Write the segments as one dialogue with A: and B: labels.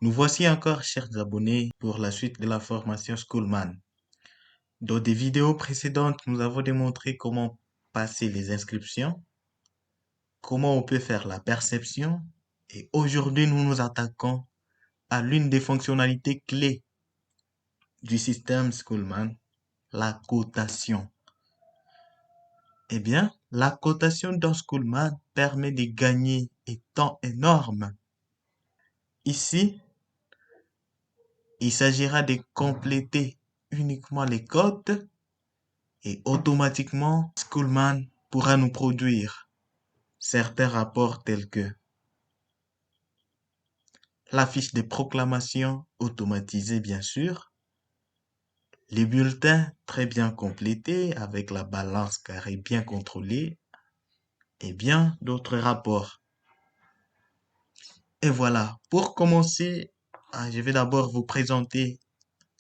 A: Nous voici encore, chers abonnés, pour la suite de la formation Schoolman. Dans des vidéos précédentes, nous avons démontré comment passer les inscriptions, comment on peut faire la perception, et aujourd'hui, nous nous attaquons à l'une des fonctionnalités clés du système Schoolman, la cotation. Eh bien, la cotation dans Schoolman permet de gagner un temps énorme. Ici, il s'agira de compléter uniquement les codes et automatiquement, Schoolman pourra nous produire certains rapports tels que la fiche de proclamation automatisée bien sûr, les bulletins très bien complétés avec la balance carrée bien contrôlée et bien d'autres rapports. Et voilà, pour commencer, je vais d'abord vous présenter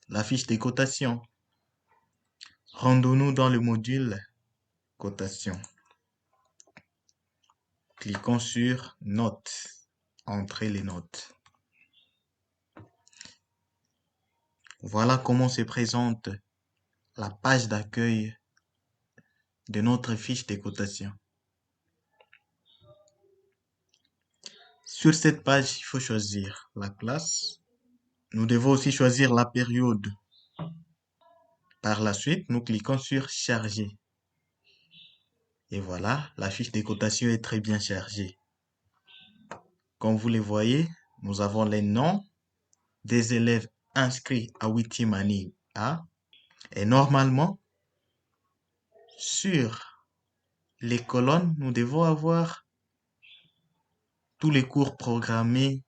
A: la fiche de cotation. Rendons-nous dans le module cotation. Cliquons sur Notes. Entrez les notes. Voilà comment se présente la page d'accueil de notre fiche de cotation. Sur cette page, il faut choisir la classe. Nous devons aussi choisir la période. Par la suite, nous cliquons sur Charger. Et voilà, la fiche de cotation est très bien chargée. Comme vous le voyez, nous avons les noms des élèves inscrits à Witimani A. Et normalement, sur les colonnes, nous devons avoir tous les cours programmés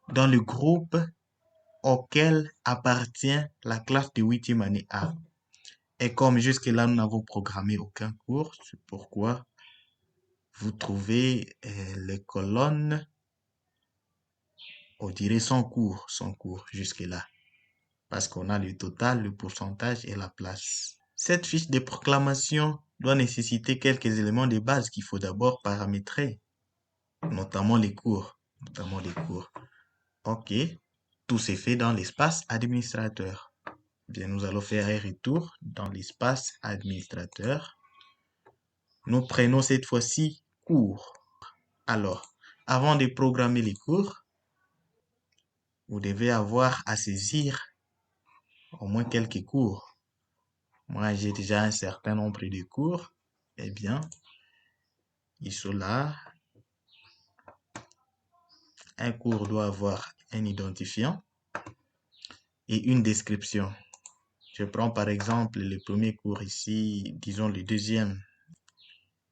A: dans le groupe auquel appartient la classe de 8e année A. Et comme jusque-là, nous n'avons programmé aucun cours, c'est pourquoi vous trouvez les colonnes, on dirait sans cours jusque-là. Parce qu'on a le total, le pourcentage et la place. Cette fiche de proclamation doit nécessiter quelques éléments de base qu'il faut d'abord paramétrer, notamment les cours. Ok, tout s'est fait dans l'espace administrateur. Bien, nous allons faire un retour dans l'espace administrateur. Nous prenons cette fois-ci cours. Alors, avant de programmer les cours, vous devez avoir à saisir au moins quelques cours. Moi, j'ai déjà un certain nombre de cours. Eh bien, ils sont là. Un cours doit avoir un identifiant et une description. Je prends par exemple le premier cours ici, disons le deuxième.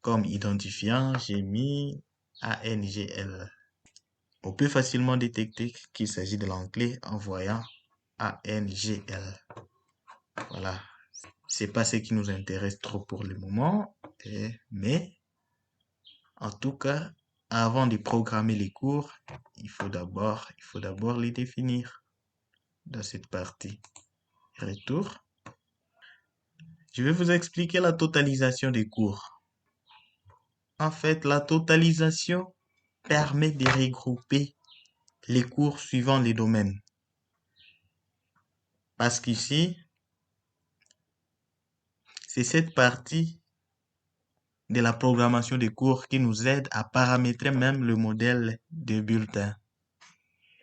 A: Comme identifiant, j'ai mis ANGL. On peut facilement détecter qu'il s'agit de l'anglais en voyant ANGL. Voilà. C'est pas ce qui nous intéresse trop pour le moment, mais en tout cas, avant de programmer les cours, il faut d'abord les définir dans cette partie. Retour. Je vais vous expliquer la totalisation des cours. En fait, la totalisation permet de regrouper les cours suivant les domaines. Parce qu'ici, c'est cette partie de la programmation des cours qui nous aide à paramétrer même le modèle de bulletin.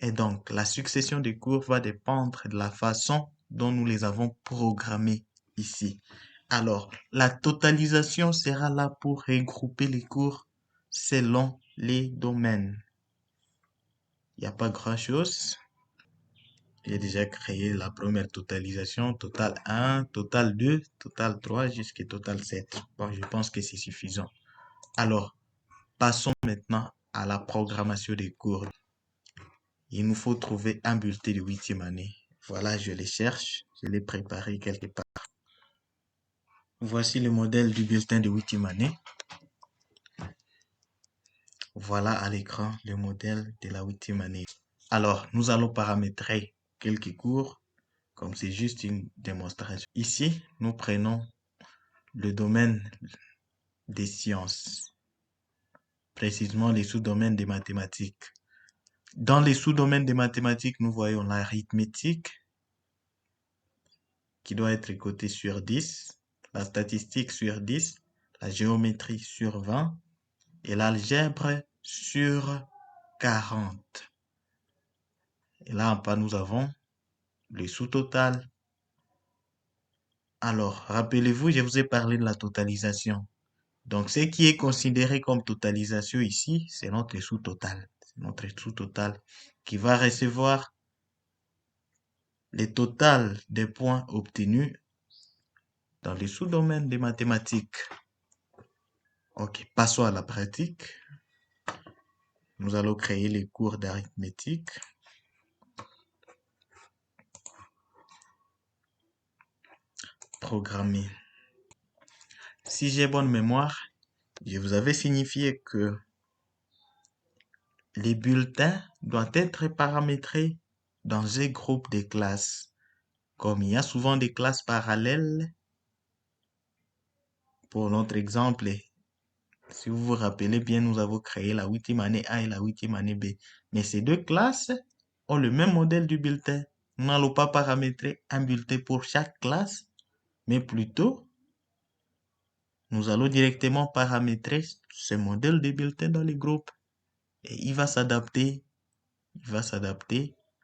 A: Et donc, la succession des cours va dépendre de la façon dont nous les avons programmés ici. Alors, la totalisation sera là pour regrouper les cours selon les domaines. Il n'y a pas grand-chose. J'ai déjà créé la première totalisation, total 1, total 2, total 3, jusqu'à total 7. Bon, je pense que c'est suffisant. Alors, passons maintenant à la programmation des cours. Il nous faut trouver un bulletin de 8e année. Voilà, je les cherche. Je l'ai préparé quelque part. Voici le modèle du bulletin de 8e année. Voilà à l'écran le modèle de la 8e année. Alors, nous allons paramétrer quelques cours, comme c'est juste une démonstration. Ici, nous prenons le domaine des sciences, précisément les sous-domaines des mathématiques. Dans les sous-domaines des mathématiques, nous voyons l'arithmétique qui doit être cotée sur 10, la statistique sur 10, la géométrie sur 20 et l'algèbre sur 40. Et là, en bas, nous avons le sous-total. Alors, rappelez-vous, je vous ai parlé de la totalisation. Donc, ce qui est considéré comme totalisation ici, c'est notre sous-total. C'est notre sous-total qui va recevoir les totals des points obtenus dans les sous-domaines des mathématiques. Ok, passons à la pratique. Nous allons créer les cours d'arithmétique. Programmer. Si j'ai bonne mémoire, je vous avais signifié que les bulletins doivent être paramétrés dans un groupe de classes. Comme il y a souvent des classes parallèles, pour notre exemple, si vous vous rappelez bien, nous avons créé la 8e année A et la 8e année B. Mais ces deux classes ont le même modèle du bulletin. Nous n'allons pas paramétrer un bulletin pour chaque classe, mais plutôt, nous allons directement paramétrer ce modèle de bulletin dans les groupes. Et il va s'adapter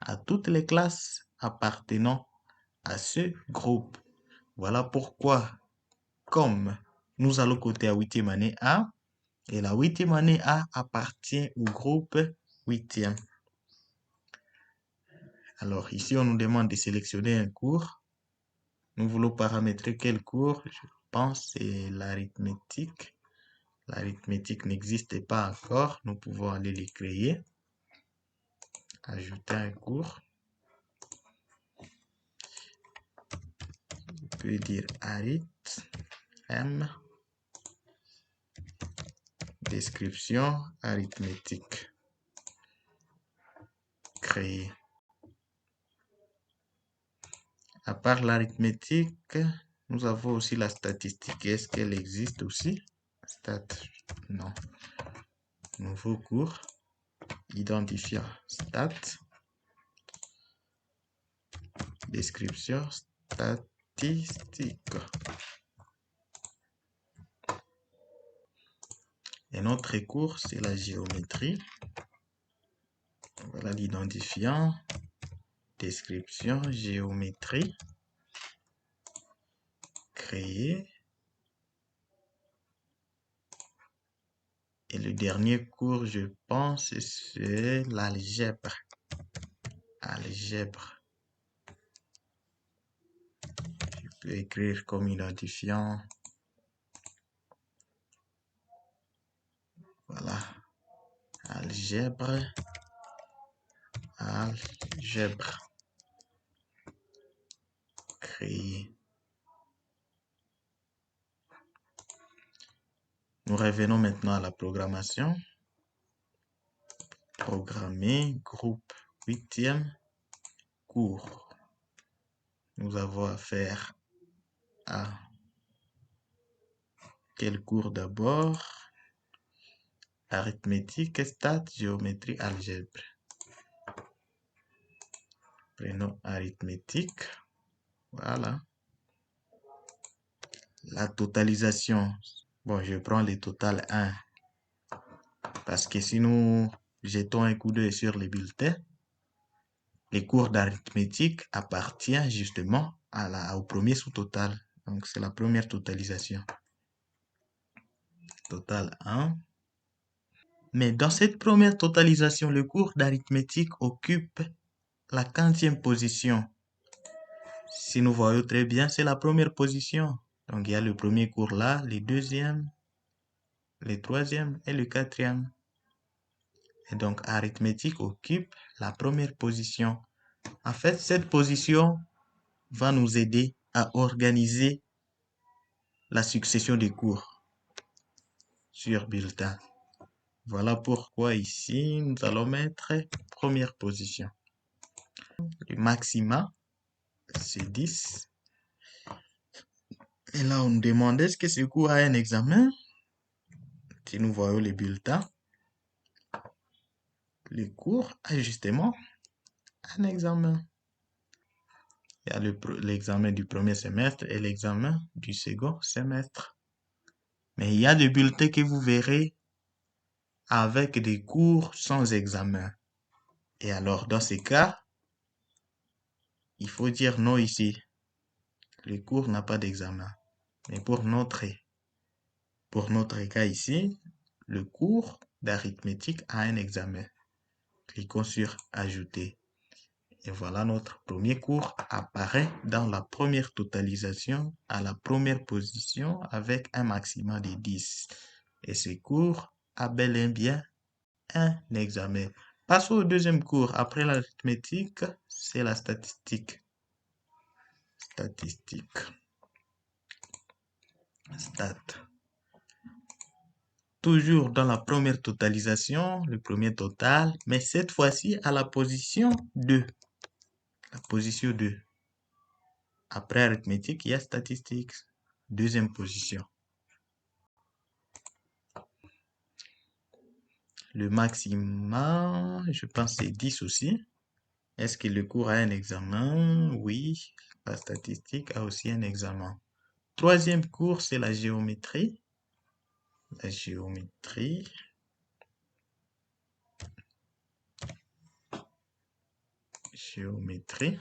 A: à toutes les classes appartenant à ce groupe. Voilà pourquoi, comme nous allons coter à 8e année A, et la 8e année A appartient au groupe 8e. Alors ici, on nous demande de sélectionner un cours. Nous voulons paramétrer quel cours? Je pense que c'est l'arithmétique. L'arithmétique n'existe pas encore. Nous pouvons aller les créer. Ajouter un cours. On peut dire arith, M, description, arithmétique. Créer. À part l'arithmétique, nous avons aussi la statistique. Est-ce qu'elle existe aussi? Stat, non. Nouveau cours. Identifiant stat. Description statistique. Et notre cours, c'est la géométrie. Voilà l'identifiant. Description, géométrie. Créer. Et le dernier cours, je pense, c'est l'algèbre. Algèbre. Je peux écrire comme identifiant. Voilà. Algèbre. Algèbre. Créer. Nous revenons maintenant à la programmation. Programmer, groupe 8e, cours. Nous avons affaire à quel cours d'abord? Arithmétique, stats, géométrie, algèbre. Prenons arithmétique. Voilà. La totalisation. Bon, je prends le total 1. Parce que si nous jetons un coup d'œil sur les bulletins, les cours d'arithmétique appartiennent justement au premier sous-total. Donc, c'est la première totalisation. Total 1. Mais dans cette première totalisation, le cours d'arithmétique occupe la 40e position. Si nous voyons très bien, c'est la première position. Donc, il y a le premier cours là, le deuxième, le troisième et le quatrième. Et donc, arithmétique occupe la première position. En fait, cette position va nous aider à organiser la succession des cours sur bulletin. Voilà pourquoi ici, nous allons mettre première position. Le maxima, c'est 10. Et là, on nous demande est-ce que ce cours a un examen? Si nous voyons les bulletins, le cours a justement un examen. Il y a l'examen du premier semestre et l'examen du second semestre. Mais il y a des bulletins que vous verrez avec des cours sans examen. Et alors, dans ces cas, il faut dire non ici. Le cours n'a pas d'examen. Mais pour notre cas ici, le cours d'arithmétique a un examen. Cliquons sur Ajouter. Et voilà, notre premier cours apparaît dans la première totalisation à la première position avec un maximum de 10. Et ce cours a bel et bien un examen. Passons au deuxième cours. Après l'arithmétique, c'est la statistique. Statistique. Stat. Toujours dans la première totalisation, le premier total, mais cette fois-ci à la position 2. La position 2. Après arithmétique, il y a statistique. Deuxième position. Le maximum, je pense c'est 10 aussi. Est-ce que le cours a un examen? Oui. La statistique a aussi un examen. Troisième cours, c'est la géométrie. La géométrie. Géométrie.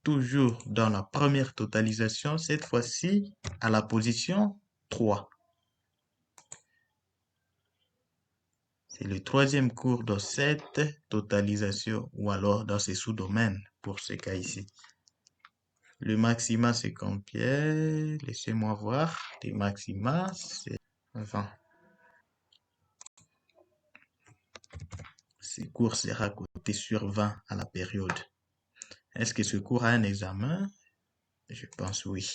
A: Toujours dans la première totalisation, cette fois-ci à la position 3. C'est le troisième cours dans cette totalisation ou alors dans ces sous-domaines pour ce cas ici. Le maxima, c'est combien? Laissez-moi voir. Le maxima, c'est 20. Ce cours sera coté sur 20 à la période. Est-ce que ce cours a un examen? Je pense oui.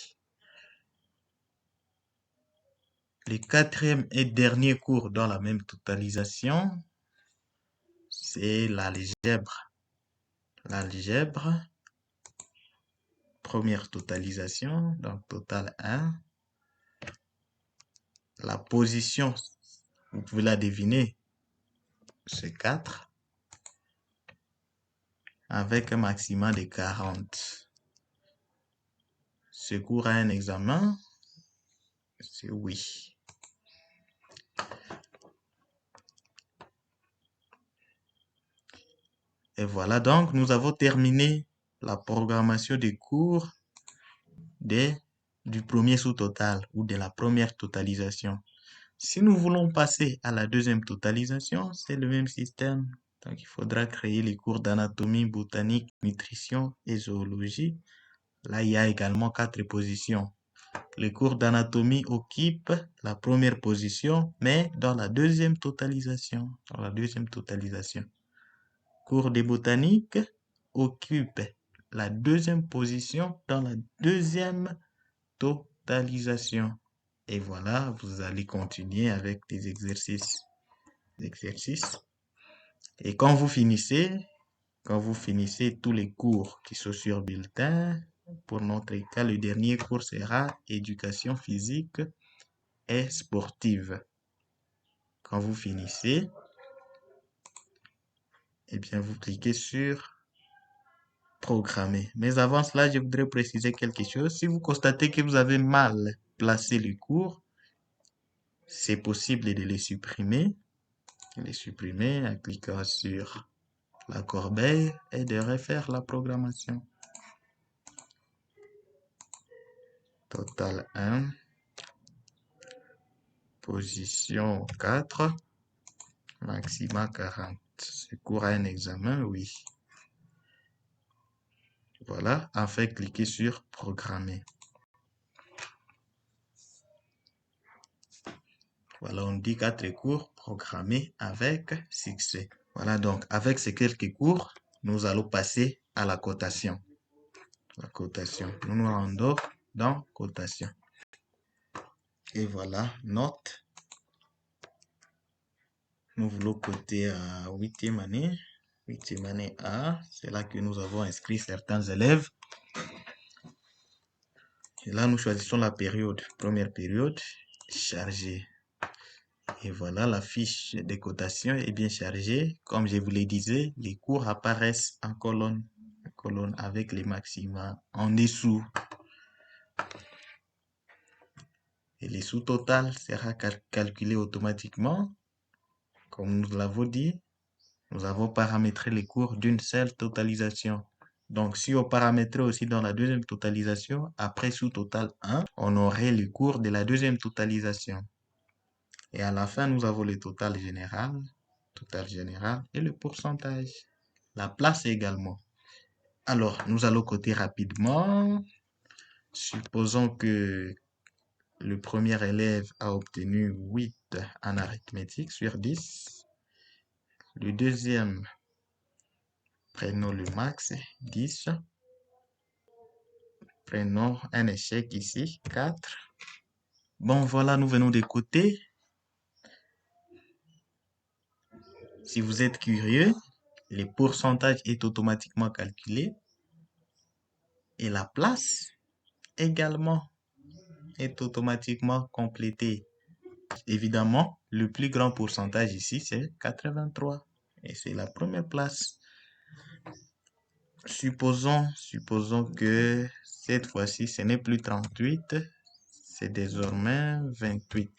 A: Le quatrième et dernier cours dans la même totalisation, c'est l'algèbre. L'algèbre, première totalisation, donc total 1. La position, vous pouvez la deviner, c'est 4. Avec un maximum de 40. Ce cours a un examen? C'est oui. Et voilà, donc nous avons terminé la programmation des cours du premier sous-total ou de la première totalisation. Si nous voulons passer à la deuxième totalisation, c'est le même système. Donc il faudra créer les cours d'anatomie, botanique, nutrition et zoologie. Là, il y a également 4 positions. Les cours d'anatomie occupent la première position, mais dans la deuxième totalisation. Cours de botanique occupe la deuxième position dans la deuxième totalisation. Et voilà, vous allez continuer avec des exercices. Et quand vous finissez tous les cours qui sont sur bulletin, pour notre cas, le dernier cours sera éducation physique et sportive. Quand vous finissez, eh bien, vous cliquez sur programmer. Mais avant cela, je voudrais préciser quelque chose. Si vous constatez que vous avez mal placé le cours, c'est possible de les supprimer. En cliquant sur la corbeille et de refaire la programmation. Total 1. Position 4. Maxima 40. Ce cours a un examen, oui. Voilà, enfin, cliquez sur programmer. Voilà, on dit 4 cours programmés avec succès. Voilà, donc avec ces quelques cours, nous allons passer à la cotation. La cotation. Nous nous rendons dans cotation. Et voilà, note. Nous voulons coter à 8e année. 8e année A, c'est là que nous avons inscrit certains élèves. Et là, nous choisissons la période. Première période, chargée. Et voilà, la fiche des cotations est bien chargée. Comme je vous le disais, les cours apparaissent en colonne avec les maxima en dessous. Et les sous-total sera calculé automatiquement. Comme nous l'avons dit, nous avons paramétré les cours d'une seule totalisation. Donc, si on paramétrait aussi dans la deuxième totalisation, après sous-total 1, on aurait le cours de la deuxième totalisation. Et à la fin, nous avons le total général et le pourcentage. La place également. Alors, nous allons coter rapidement. Supposons que le premier élève a obtenu 8 en arithmétique sur 10. Le deuxième, prenons le max, 10. Prenons un échec ici, 4. Bon, voilà, nous venons de coter. Si vous êtes curieux, le pourcentage est automatiquement calculé et la place également est automatiquement complétée. Évidemment, le plus grand pourcentage ici, c'est 83 et c'est la première place. Supposons que cette fois-ci, ce n'est plus 38, c'est désormais 28.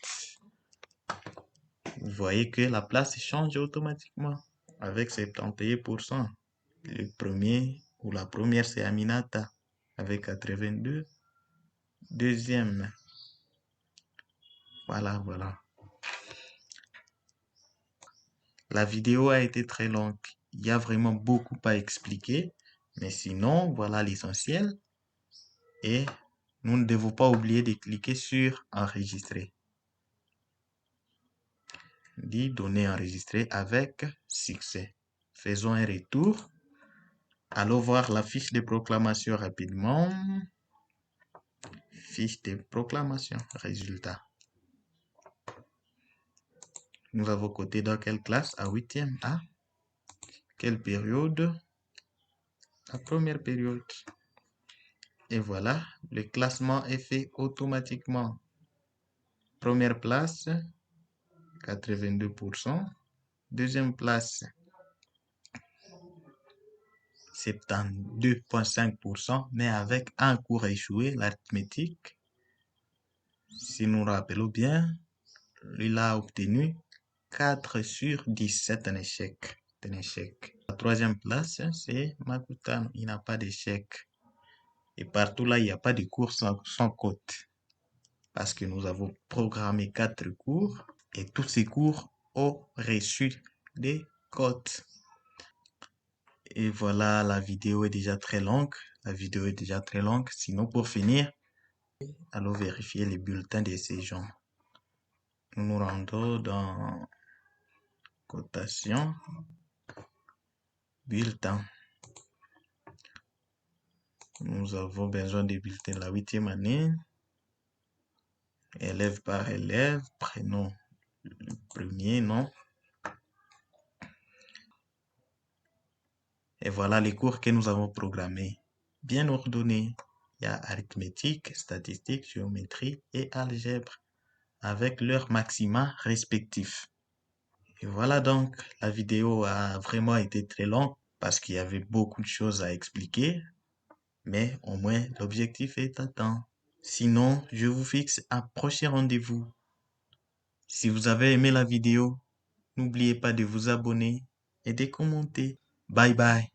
A: Vous voyez que la place change automatiquement avec 71%. Le premier ou la première, c'est Aminata avec 82. Deuxième, voilà. La vidéo a été très longue. Il y a vraiment beaucoup à expliquer. Mais sinon, voilà l'essentiel. Et nous ne devons pas oublier de cliquer sur enregistrer. Dit données enregistrées avec succès. Faisons un retour. Allons voir la fiche de proclamation rapidement. Fiche de proclamation, résultat. Nous avons coté dans quelle classe? À 8e. À quelle période? La première période. Et voilà, le classement est fait automatiquement. Première place, 82%. Deuxième place, 72,5%, mais avec un cours échoué, l'arithmétique. Si nous rappelons bien, il a obtenu 4 sur 17, un échec. La troisième place, c'est Makutan. Il n'a pas d'échec. Et partout là, il n'y a pas de cours sans cote. Parce que nous avons programmé 4 cours et tous ces cours ont reçu des cotes. Et voilà, la vidéo est déjà très longue. Sinon, pour finir, allons vérifier les bulletins de ces gens. Nous nous rendons dans cotation, bulletin. Nous avons besoin des bulletins de la 8e année. Élève par élève, prénom le premier, nom. Et voilà les cours que nous avons programmés. Bien ordonnés. Il y a arithmétique, statistique, géométrie et algèbre avec leurs maxima respectifs. Et voilà donc, la vidéo a vraiment été très longue parce qu'il y avait beaucoup de choses à expliquer. Mais au moins, l'objectif est atteint. Sinon, je vous fixe un prochain rendez-vous. Si vous avez aimé la vidéo, n'oubliez pas de vous abonner et de commenter. Bye bye.